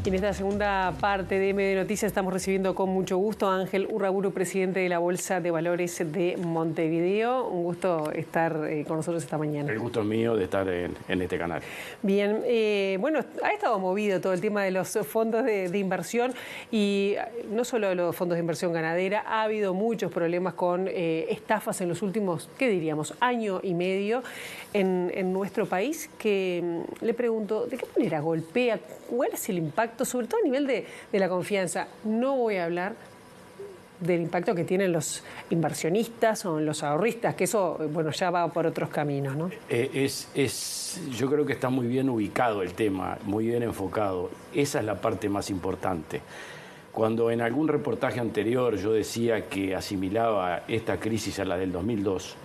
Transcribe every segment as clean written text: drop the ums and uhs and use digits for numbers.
Y en esta segunda parte de Medio Noticias estamos recibiendo con mucho gusto a Ángel Urraburu, presidente de la Bolsa de Valores de Montevideo. Un gusto estar con nosotros esta mañana. El gusto es mío de estar en este canal. Bien, bueno, ha estado movido todo el tema de los fondos de inversión y no solo los fondos de inversión ganadera, ha habido muchos problemas con estafas en los últimos, ¿qué diríamos?, año y medio en nuestro país, que le pregunto, ¿de qué manera golpea? ¿Cuál es el impacto, sobre todo a nivel de la confianza? No voy a hablar del impacto que tienen los inversionistas o los ahorristas, que eso, bueno, ya va por otros caminos, ¿no? Yo creo que está muy bien ubicado el tema, muy bien enfocado. Esa es la parte más importante. Cuando en algún reportaje anterior yo decía que asimilaba esta crisis a la del 2002,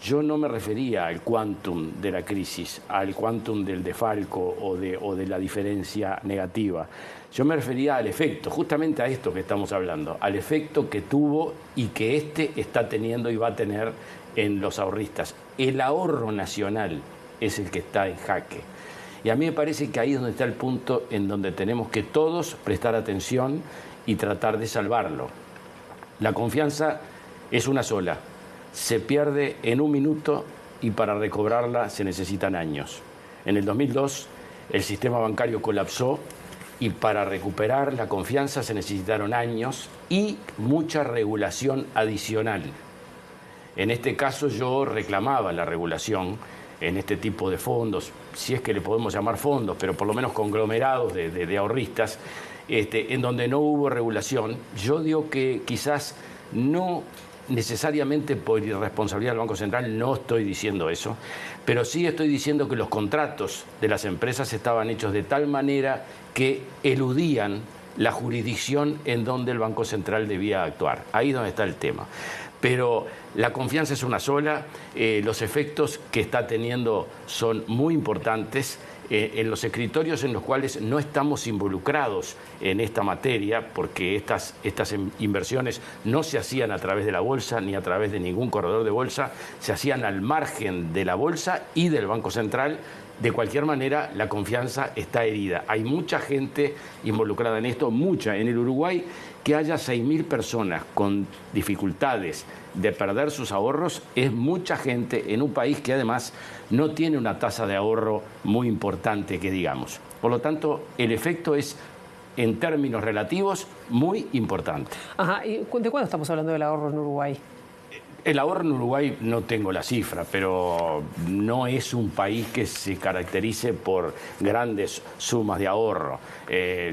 yo no me refería al quantum de la crisis, al quantum del defalco o de la diferencia negativa. Yo me refería al efecto, justamente a esto que estamos hablando, al efecto que tuvo y que está teniendo y va a tener en los ahorristas. El ahorro nacional es el que está en jaque. Y a mí me parece que ahí es donde está el punto en donde tenemos que todos prestar atención y tratar de salvarlo. La confianza es una sola. Se pierde en un minuto y para recobrarla se necesitan años. En el 2002 el sistema bancario colapsó y para recuperar la confianza se necesitaron años y mucha regulación adicional. En este caso yo reclamaba la regulación en este tipo de fondos, si es que le podemos llamar fondos, pero por lo menos conglomerados de ahorristas, en donde no hubo regulación. Yo digo que quizás no necesariamente por irresponsabilidad del Banco Central, no estoy diciendo eso, pero sí estoy diciendo que los contratos de las empresas estaban hechos de tal manera que eludían la jurisdicción en donde el Banco Central debía actuar. Ahí es donde está el tema. Pero la confianza es una sola, los efectos que está teniendo son muy importantes. En los escritorios en los cuales no estamos involucrados en esta materia, porque estas inversiones no se hacían a través de la bolsa ni a través de ningún corredor de bolsa, se hacían al margen de la bolsa y del Banco Central. De cualquier manera, la confianza está herida. Hay mucha gente involucrada en esto, mucha. En el Uruguay, que haya 6.000 personas con dificultades de perder sus ahorros, es mucha gente en un país que además no tiene una tasa de ahorro muy importante, que digamos. Por lo tanto, el efecto es, en términos relativos, muy importante. Ajá. ¿Y de cuándo estamos hablando del ahorro en Uruguay? El ahorro en Uruguay no tengo la cifra, pero no es un país que se caracterice por grandes sumas de ahorro.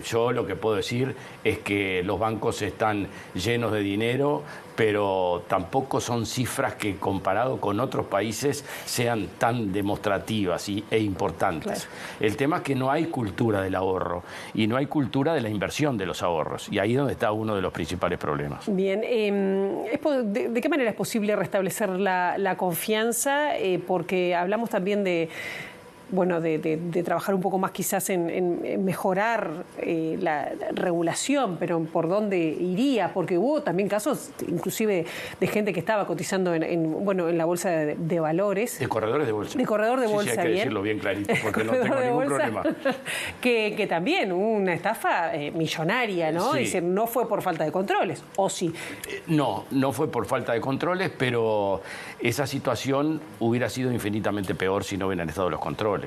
Yo lo que puedo decir es que los bancos están llenos de dinero, pero tampoco son cifras que comparado con otros países sean tan demostrativas e importantes. Claro. El tema es que no hay cultura del ahorro y no hay cultura de la inversión de los ahorros, y ahí es donde está uno de los principales problemas. Bien, ¿de qué manera es posible restablecer la confianza? Porque hablamos también de trabajar un poco más quizás en mejorar la regulación, pero ¿por dónde iría? Porque hubo también casos inclusive de gente que estaba cotizando en la bolsa de valores. De corredores de bolsa. De corredor de bolsa, sí, hay que decirlo bien clarito, porque no tengo ningún problema. Que también hubo una estafa millonaria, ¿no? Sí. Es decir, no fue por falta de controles, ¿o sí? No fue por falta de controles, pero esa situación hubiera sido infinitamente peor si no hubieran estado los controles.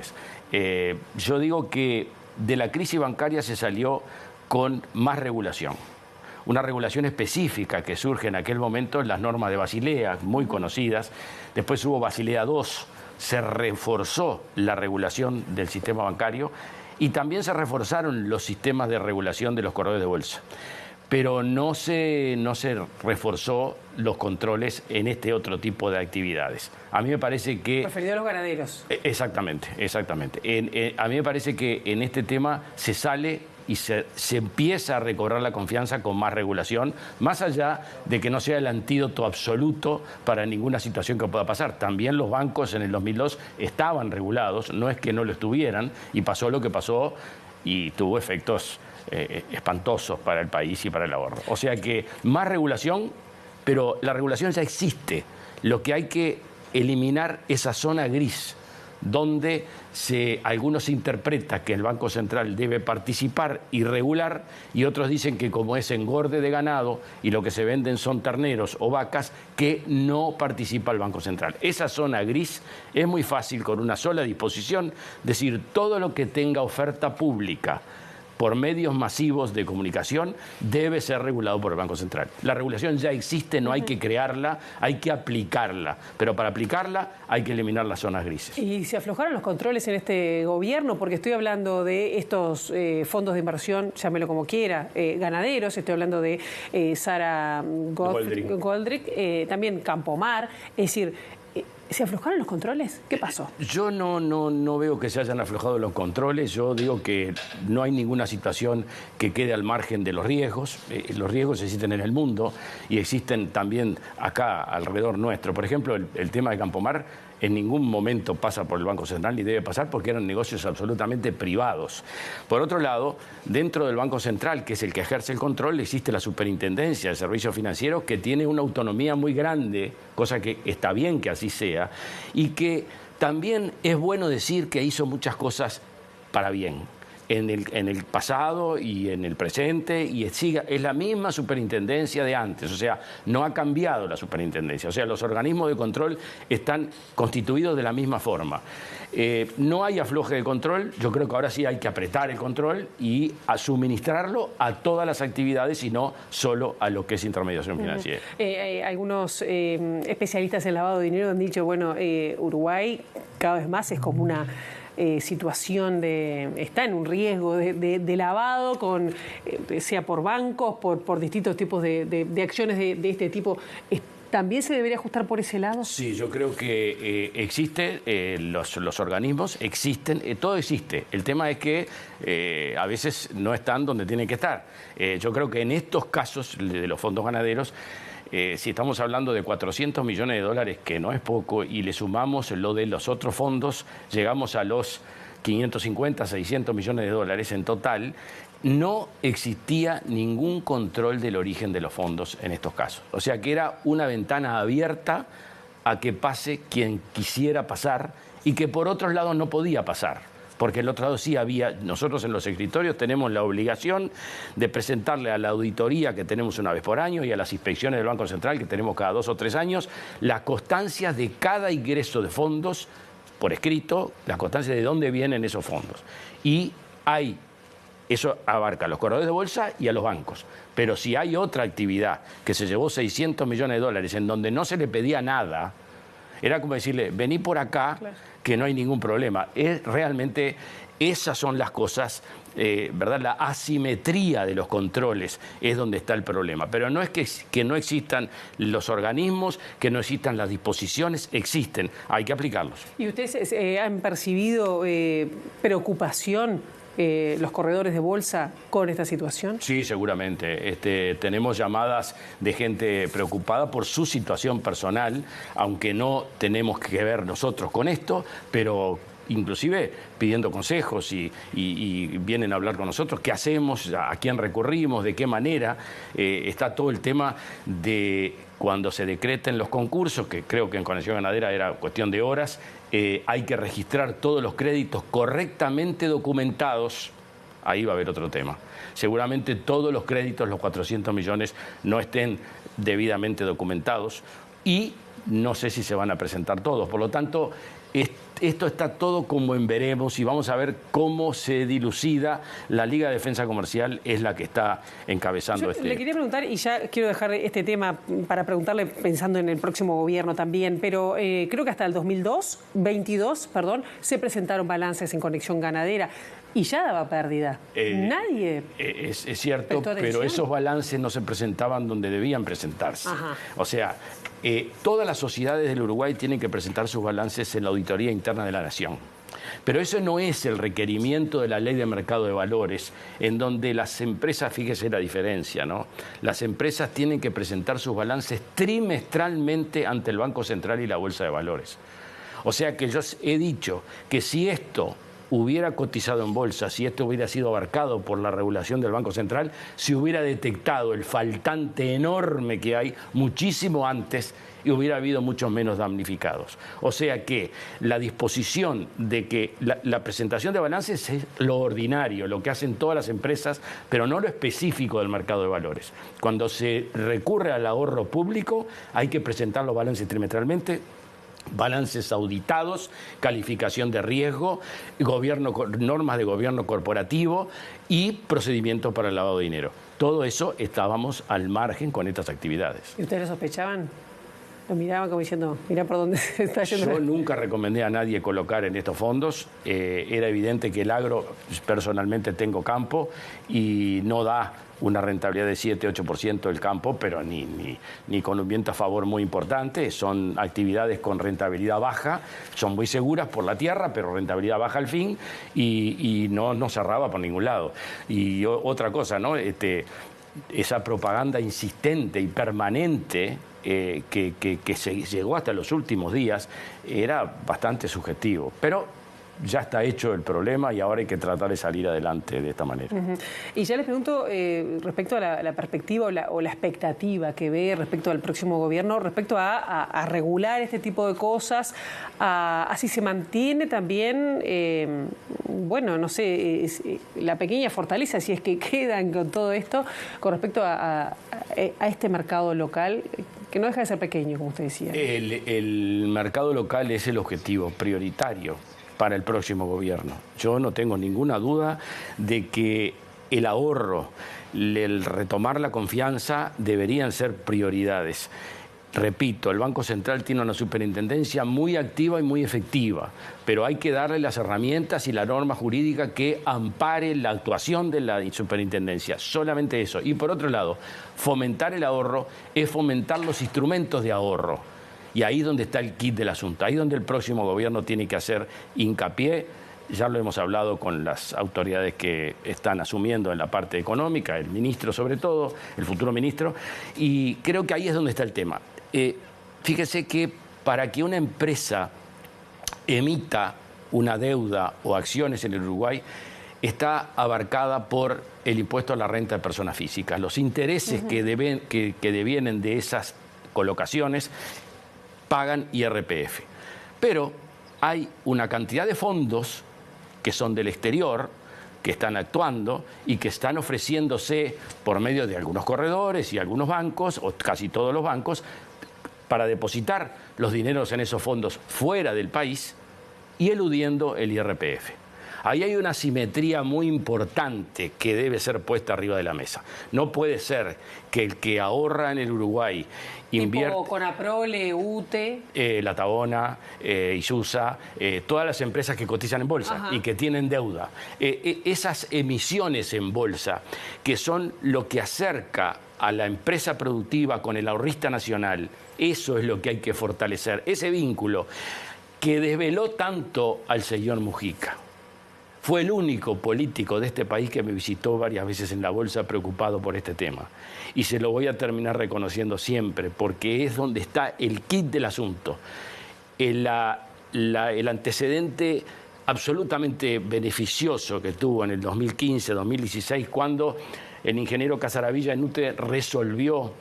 Yo digo que de la crisis bancaria se salió con más regulación. Una regulación específica que surge en aquel momento en las normas de Basilea, muy conocidas. Después hubo Basilea II, se reforzó la regulación del sistema bancario y también se reforzaron los sistemas de regulación de los corredores de bolsa. Pero no se reforzó los controles en este otro tipo de actividades. A mí me parece que... Referido a los ganaderos. Exactamente. A mí me parece que en este tema se sale y se empieza a recobrar la confianza con más regulación, más allá de que no sea el antídoto absoluto para ninguna situación que pueda pasar. También los bancos en el 2002 estaban regulados, no es que no lo estuvieran, y pasó lo que pasó y tuvo efectos espantosos para el país y para el ahorro. O sea que más regulación, pero la regulación ya existe. Lo que hay que eliminar esa zona gris donde algunos interpretan que el Banco Central debe participar y regular, y otros dicen que como es engorde de ganado y lo que se venden son terneros o vacas, que no participa el Banco Central. Esa zona gris es muy fácil con una sola disposición decir todo lo que tenga oferta pública por medios masivos de comunicación debe ser regulado por el Banco Central. La regulación ya existe, no hay que crearla, hay que aplicarla. Pero para aplicarla hay que eliminar las zonas grises. ¿Y se aflojaron los controles en este gobierno? Porque estoy hablando de estos fondos de inversión, llámelo como quiera, ganaderos, estoy hablando de Sara Goldrick, también Campomar, es decir, ¿se aflojaron los controles? ¿Qué pasó? Yo no veo que se hayan aflojado los controles. Yo digo que no hay ninguna situación que quede al margen de los riesgos. Los riesgos existen en el mundo y existen también acá alrededor nuestro. Por ejemplo, el tema de Campomar en ningún momento pasa por el Banco Central ni debe pasar porque eran negocios absolutamente privados. Por otro lado, dentro del Banco Central, que es el que ejerce el control, existe la Superintendencia de Servicios Financieros que tiene una autonomía muy grande, cosa que está bien que así sea, y que también es bueno decir que hizo muchas cosas para bien. En el pasado y en el presente, y es la misma superintendencia de antes, o sea, no ha cambiado la superintendencia, o sea, los organismos de control están constituidos de la misma forma. No hay afloje de control, yo creo que ahora sí hay que apretar el control y suministrarlo a todas las actividades y no solo a lo que es intermediación financiera. Algunos especialistas en lavado de dinero han dicho, bueno, Uruguay cada vez más es como una situación está en un riesgo de lavado, sea por bancos, por distintos tipos de acciones de este tipo. ¿También se debería ajustar por ese lado? Sí, yo creo que existen los organismos, existen, todo existe. El tema es que a veces no están donde tienen que estar. Yo creo que en estos casos de los fondos ganaderos, si estamos hablando de 400 millones de dólares, que no es poco, y le sumamos lo de los otros fondos, llegamos a los 550, 600 millones de dólares en total. No existía ningún control del origen de los fondos en estos casos. O sea que era una ventana abierta a que pase quien quisiera pasar y que por otros lados no podía pasar. Porque el otro lado sí había, nosotros en los escritorios tenemos la obligación de presentarle a la auditoría que tenemos una vez por año y a las inspecciones del Banco Central que tenemos cada 2 o 3 años, las constancias de cada ingreso de fondos por escrito, las constancias de dónde vienen esos fondos. Y eso abarca a los corredores de bolsa y a los bancos. Pero si hay otra actividad que se llevó 600 millones de dólares en donde no se le pedía nada, era como decirle, vení por acá, claro, que no hay ningún problema. Realmente esas son las cosas, ¿verdad? La asimetría de los controles es donde está el problema. Pero no es que no existan los organismos, que no existan las disposiciones, existen, hay que aplicarlos. ¿Y ustedes han percibido preocupación los corredores de bolsa con esta situación? Sí, seguramente. Tenemos llamadas de gente preocupada por su situación personal, aunque no tenemos que ver nosotros con esto, pero inclusive pidiendo consejos y vienen a hablar con nosotros, qué hacemos, a quién recurrimos, de qué manera. Está todo el tema de cuando se decreten los concursos, que creo que en Conexión Ganadera era cuestión de horas, hay que registrar todos los créditos correctamente documentados. Ahí va a haber otro tema. Seguramente todos los créditos, los 400 millones, no estén debidamente documentados y no sé si se van a presentar todos. Por lo tanto, esto está todo como en veremos y vamos a ver cómo se dilucida. La Liga de Defensa Comercial es la que está encabezando Le quería preguntar, y ya quiero dejar este tema para preguntarle pensando en el próximo gobierno también, pero creo que hasta el 2022, se presentaron balances en Conexión Ganadera y ya daba pérdida. Nadie es cierto, pero esos balances no se presentaban donde debían presentarse. Ajá. O sea, todas las sociedades del Uruguay tienen que presentar sus balances en la Auditoría Interna de la Nación. Pero eso no es el requerimiento de la Ley de Mercado de Valores, en donde las empresas, fíjese la diferencia, ¿no? Las empresas tienen que presentar sus balances trimestralmente ante el Banco Central y la Bolsa de Valores. O sea que yo he dicho que si esto hubiera cotizado en bolsa, si esto hubiera sido abarcado por la regulación del Banco Central, se hubiera detectado el faltante enorme que hay muchísimo antes y hubiera habido muchos menos damnificados. O sea que la disposición de que la presentación de balances es lo ordinario, lo que hacen todas las empresas, pero no lo específico del mercado de valores. Cuando se recurre al ahorro público, hay que presentar los balances trimestralmente, balances auditados, calificación de riesgo, normas de gobierno corporativo y procedimientos para el lavado de dinero. Todo eso estábamos al margen con estas actividades. ¿Y ustedes lo sospechaban? Lo miraban como diciendo, mirá por dónde se está yendo. Yo nunca recomendé a nadie colocar en estos fondos. Era evidente que el agro, personalmente tengo campo y no da una rentabilidad de 7-8% el campo, pero ni con un viento a favor muy importante. Son actividades con rentabilidad baja, son muy seguras por la tierra, pero rentabilidad baja al fin y no cerraba por ningún lado. Y otra cosa, ¿no? Esa propaganda insistente y permanente que se llegó hasta los últimos días era bastante subjetivo. Pero ya está hecho el problema y ahora hay que tratar de salir adelante de esta manera. Y ya les pregunto respecto a la perspectiva o la expectativa que ve respecto al próximo gobierno, respecto a regular este tipo de cosas, a si se mantiene también, bueno, no sé, la pequeña fortaleza, si es que quedan con todo esto, con respecto a este mercado local, que no deja de ser pequeño, como usted decía. El mercado local es el objetivo prioritario para el próximo gobierno. Yo no tengo ninguna duda de que el ahorro, el retomar la confianza deberían ser prioridades. Repito, el Banco Central tiene una superintendencia muy activa y muy efectiva, pero hay que darle las herramientas y la norma jurídica que ampare la actuación de la superintendencia. Solamente eso. Y por otro lado, fomentar el ahorro es fomentar los instrumentos de ahorro. Y ahí es donde está el kit del asunto, ahí es donde el próximo gobierno tiene que hacer hincapié. Ya lo hemos hablado con las autoridades que están asumiendo en la parte económica, el ministro sobre todo, el futuro ministro, y creo que ahí es donde está el tema. Fíjese que para que una empresa emita una deuda o acciones en el Uruguay, está abarcada por el impuesto a la renta de personas físicas. Los intereses que devienen de esas colocaciones pagan IRPF. Pero hay una cantidad de fondos que son del exterior, que están actuando y que están ofreciéndose por medio de algunos corredores y algunos bancos, o casi todos los bancos, para depositar los dineros en esos fondos fuera del país y eludiendo el IRPF. Ahí hay una simetría muy importante que debe ser puesta arriba de la mesa. No puede ser que el que ahorra en el Uruguay invierte... Tipo Conaprole, UTE... La Tabona, Isusa, todas las empresas que cotizan en bolsa y que tienen deuda. Esas emisiones en bolsa, que son lo que acerca a la empresa productiva con el ahorrista nacional, eso es lo que hay que fortalecer. Ese vínculo que desveló tanto al señor Mujica. Fue el único político de este país que me visitó varias veces en la bolsa preocupado por este tema. Y se lo voy a terminar reconociendo siempre, porque es donde está el kit del asunto. El antecedente absolutamente beneficioso que tuvo en el 2015-2016, cuando el ingeniero Casaravilla en UTE resolvió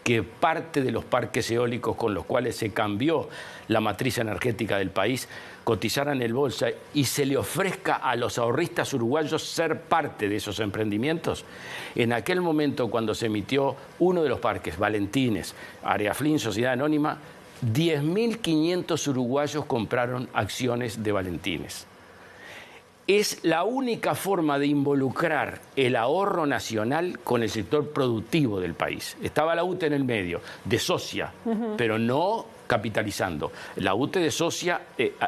que parte de los parques eólicos con los cuales se cambió la matriz energética del país cotizaran en bolsa y se le ofrezca a los ahorristas uruguayos ser parte de esos emprendimientos. En aquel momento, cuando se emitió uno de los parques, Valentines, Areaflin, Sociedad Anónima, 10.500 uruguayos compraron acciones de Valentines. Es la única forma de involucrar el ahorro nacional con el sector productivo del país. Estaba la UTE en el medio, de socia, pero no capitalizando. La UTE de socia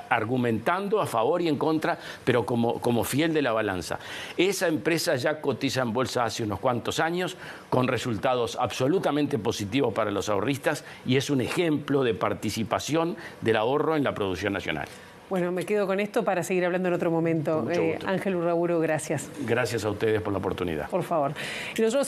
argumentando a favor y en contra, pero como fiel de la balanza. Esa empresa ya cotiza en bolsa hace unos cuantos años, con resultados absolutamente positivos para los ahorristas, y es un ejemplo de participación del ahorro en la producción nacional. Bueno, me quedo con esto para seguir hablando en otro momento. Ángel Urraburu, gracias. Gracias a ustedes por la oportunidad. Por favor. Y nosotros